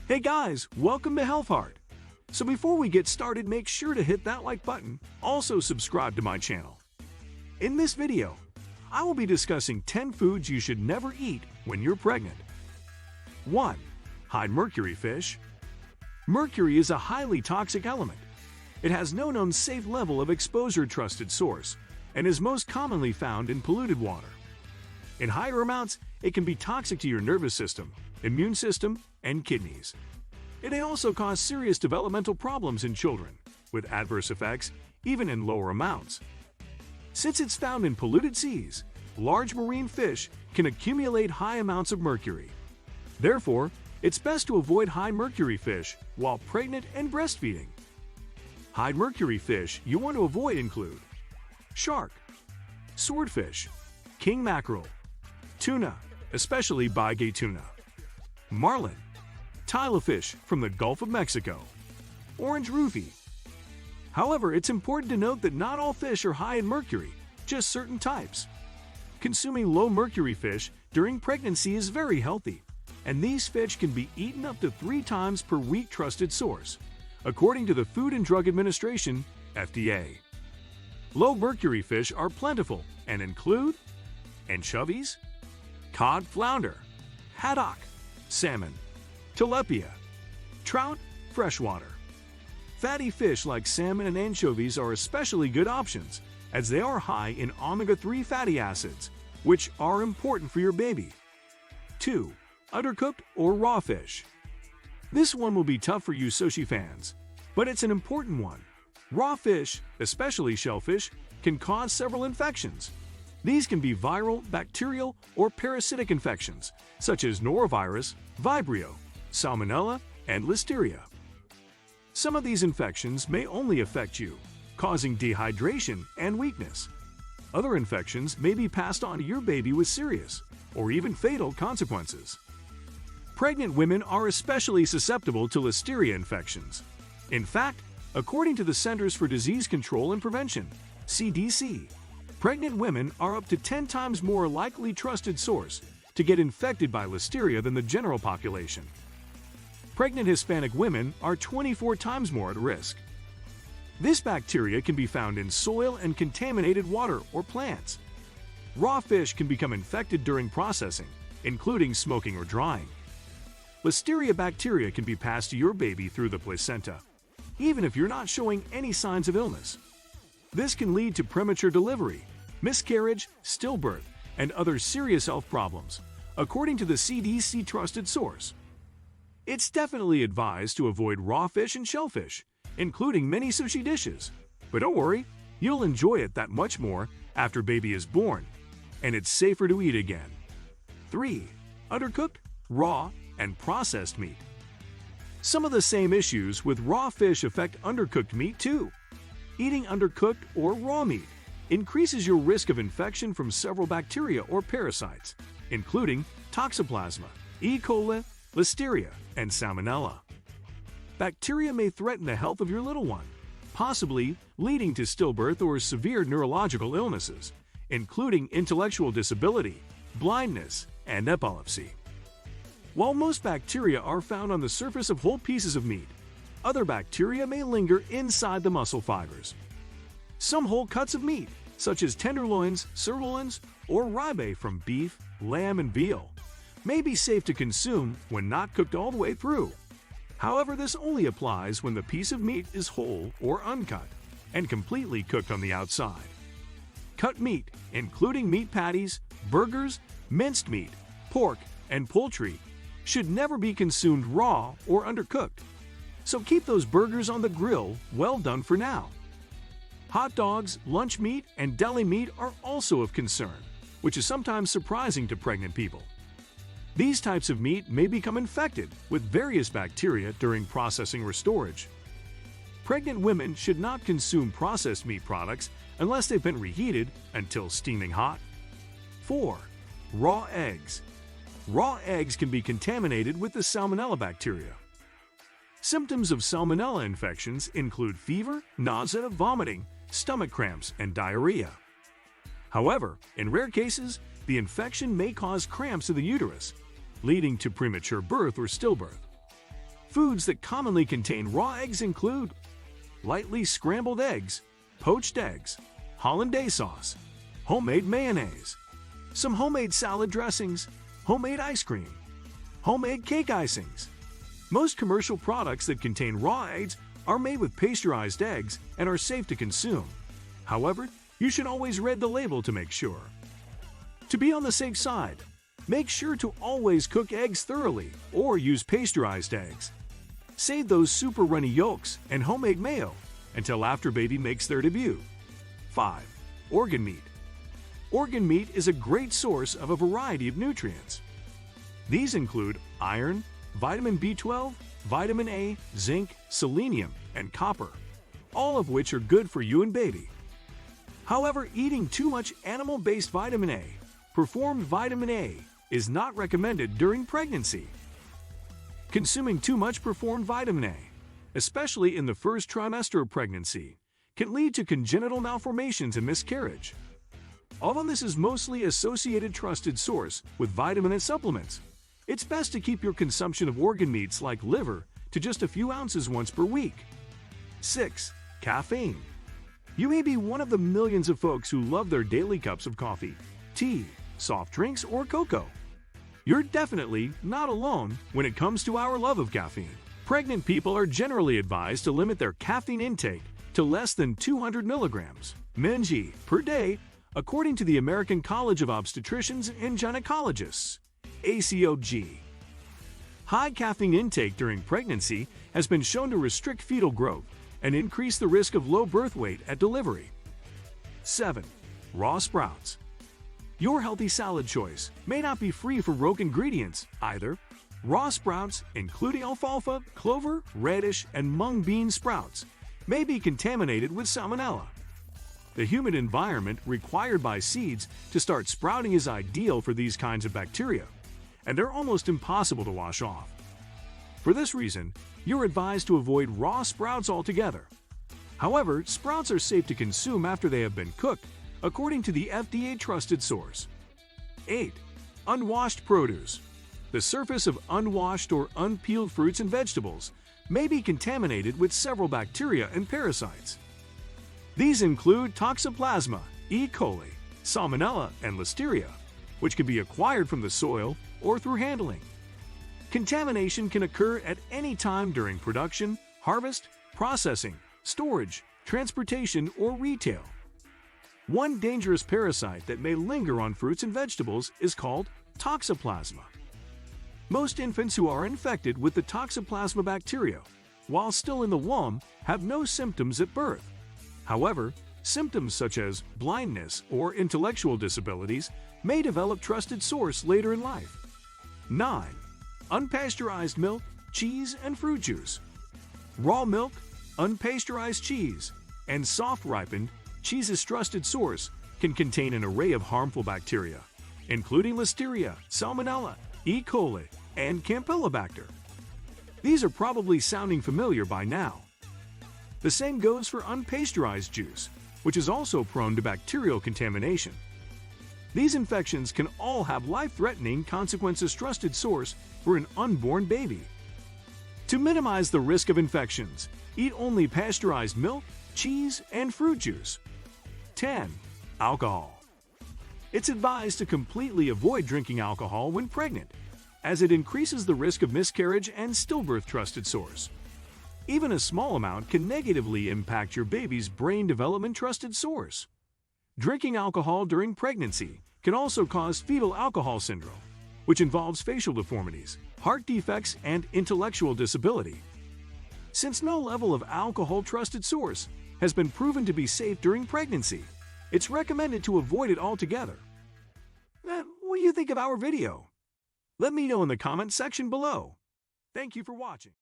Hey guys, welcome to Health Heart. So before we get started, make sure to hit that like button. Also subscribe to my channel. In this video, I will be discussing 10 foods you should never eat when you're pregnant. 1. Hide mercury fish. Mercury is a highly toxic element. It has no known safe level of exposure trusted source and is most commonly found in polluted water. In higher amounts, it can be toxic to your nervous system, immune system, and kidneys. It may also cause serious developmental problems in children, with adverse effects even in lower amounts. Since it's found in polluted seas, large marine fish can accumulate high amounts of mercury. Therefore, it's best to avoid high mercury fish while pregnant and breastfeeding. High mercury fish you want to avoid include shark, swordfish, king mackerel, tuna, especially Baigay tuna, marlin, tilafish from the Gulf of Mexico, orange roofie. However, it's important to note that not all fish are high in mercury, just certain types. Consuming low mercury fish during pregnancy is very healthy, and these fish can be eaten up to 3 times per week trusted source, according to the Food and Drug Administration, FDA. Low mercury fish are plentiful and include anchovies, cod flounder, haddock, salmon, tilapia, trout, freshwater. Fatty fish like salmon and anchovies are especially good options as they are high in omega-3 fatty acids, which are important for your baby. 2. Undercooked or raw fish. This one will be tough for you sushi fans, but it's an important one. Raw fish, especially shellfish, can cause several infections. These can be viral, bacterial, or parasitic infections, such as norovirus, Vibrio, Salmonella, and Listeria. Some of these infections may only affect you, causing dehydration and weakness. Other infections may be passed on to your baby with serious or even fatal consequences. Pregnant women are especially susceptible to Listeria infections. In fact, according to the Centers for Disease Control and Prevention, CDC, pregnant women are up to 10 times more likely trusted source to get infected by Listeria than the general population. Pregnant Hispanic women are 24 times more at risk. This bacteria can be found in soil and contaminated water or plants. Raw fish can become infected during processing, including smoking or drying. Listeria bacteria can be passed to your baby through the placenta, even if you're not showing any signs of illness. This can lead to premature delivery, miscarriage, stillbirth, and other serious health problems, according to the CDC trusted source. It's definitely advised to avoid raw fish and shellfish, including many sushi dishes. But don't worry, you'll enjoy it that much more after baby is born, and it's safer to eat again. 3. Undercooked, raw, and processed meat. Some of the same issues with raw fish affect undercooked meat too. Eating undercooked or raw meat increases your risk of infection from several bacteria or parasites, including Toxoplasma, E. coli, Listeria, and Salmonella. Bacteria may threaten the health of your little one, possibly leading to stillbirth or severe neurological illnesses, including intellectual disability, blindness, and epilepsy. While most bacteria are found on the surface of whole pieces of meat, other bacteria may linger inside the muscle fibers. Some whole cuts of meat, such as tenderloins, sirloins, or ribeye from beef, lamb, and veal, may be safe to consume when not cooked all the way through. However, this only applies when the piece of meat is whole or uncut and completely cooked on the outside. Cut meat, including meat patties, burgers, minced meat, pork, and poultry, should never be consumed raw or undercooked. So keep those burgers on the grill well done for now. Hot dogs, lunch meat, and deli meat are also of concern, which is sometimes surprising to pregnant people. These types of meat may become infected with various bacteria during processing or storage. Pregnant women should not consume processed meat products unless they've been reheated until steaming hot. 4. Raw eggs. Raw eggs can be contaminated with the Salmonella bacteria. Symptoms of Salmonella infections include fever, nausea, vomiting, stomach cramps, and diarrhea. However, in rare cases, the infection may cause cramps in the uterus, leading to premature birth or stillbirth. Foods that commonly contain raw eggs include lightly scrambled eggs, poached eggs, hollandaise sauce, homemade mayonnaise, some homemade salad dressings, homemade ice cream, homemade cake icings. Most commercial products that contain raw eggs are made with pasteurized eggs and are safe to consume. However, you should always read the label to make sure. To be on the safe side, make sure to always cook eggs thoroughly or use pasteurized eggs. Save those super runny yolks and homemade mayo until after baby makes their debut. 5. Organ meat. Organ meat is a great source of a variety of nutrients. These include iron, vitamin B12, vitamin A, zinc, selenium, and copper, all of which are good for you and baby. However, eating too much animal-based vitamin A, performed vitamin A, is not recommended during pregnancy. Consuming too much performed vitamin A, especially in the first trimester of pregnancy, can lead to congenital malformations and miscarriage. Although this is mostly associated trusted source with vitamin and supplements, it's best to keep your consumption of organ meats like liver to just a few ounces once per week. 6. Caffeine. You may be one of the millions of folks who love their daily cups of coffee, tea, soft drinks, or cocoa. You're definitely not alone when it comes to our love of caffeine. Pregnant people are generally advised to limit their caffeine intake to less than 200 milligrams mg per day, according to the American College of Obstetricians and Gynecologists, ACOG. High caffeine intake during pregnancy has been shown to restrict fetal growth and increase the risk of low birth weight at delivery. 7. Raw sprouts. Your healthy salad choice may not be free from rogue ingredients either. Raw sprouts, including alfalfa, clover, radish, and mung bean sprouts, may be contaminated with salmonella. The humid environment required by seeds to start sprouting is ideal for these kinds of bacteria, and they're almost impossible to wash off. For this reason, you're advised to avoid raw sprouts altogether. However, sprouts are safe to consume after they have been cooked, according to the FDA trusted source. 8. Unwashed produce. The surface of unwashed or unpeeled fruits and vegetables may be contaminated with several bacteria and parasites. These include Toxoplasma, E. coli, Salmonella, and Listeria, which can be acquired from the soil or through handling. Contamination can occur at any time during production, harvest, processing, storage, transportation, or retail. One dangerous parasite that may linger on fruits and vegetables is called Toxoplasma. Most infants who are infected with the Toxoplasma bacteria, while still in the womb, have no symptoms at birth. However, symptoms such as blindness or intellectual disabilities may develop trusted source later in life. 9. Unpasteurized milk, cheese, and fruit juice. Raw milk, unpasteurized cheese, and soft-ripened cheese's trusted source can contain an array of harmful bacteria, including Listeria, Salmonella, E. coli, and Campylobacter. These are probably sounding familiar by now. The same goes for unpasteurized juice, which is also prone to bacterial contamination. These infections can all have life-threatening consequences. Trusted source for an unborn baby. To minimize the risk of infections, eat only pasteurized milk, cheese, and fruit juice. 10. Alcohol. It's advised to completely avoid drinking alcohol when pregnant, as it increases the risk of miscarriage and stillbirth. Trusted source. Even a small amount can negatively impact your baby's brain development. Trusted source. Drinking alcohol during pregnancy can also cause fetal alcohol syndrome, which involves facial deformities, heart defects, and intellectual disability. Since no level of alcohol trusted source has been proven to be safe during pregnancy, it's recommended to avoid it altogether. What do you think of our video? Let me know in the comment section below. Thank you for watching.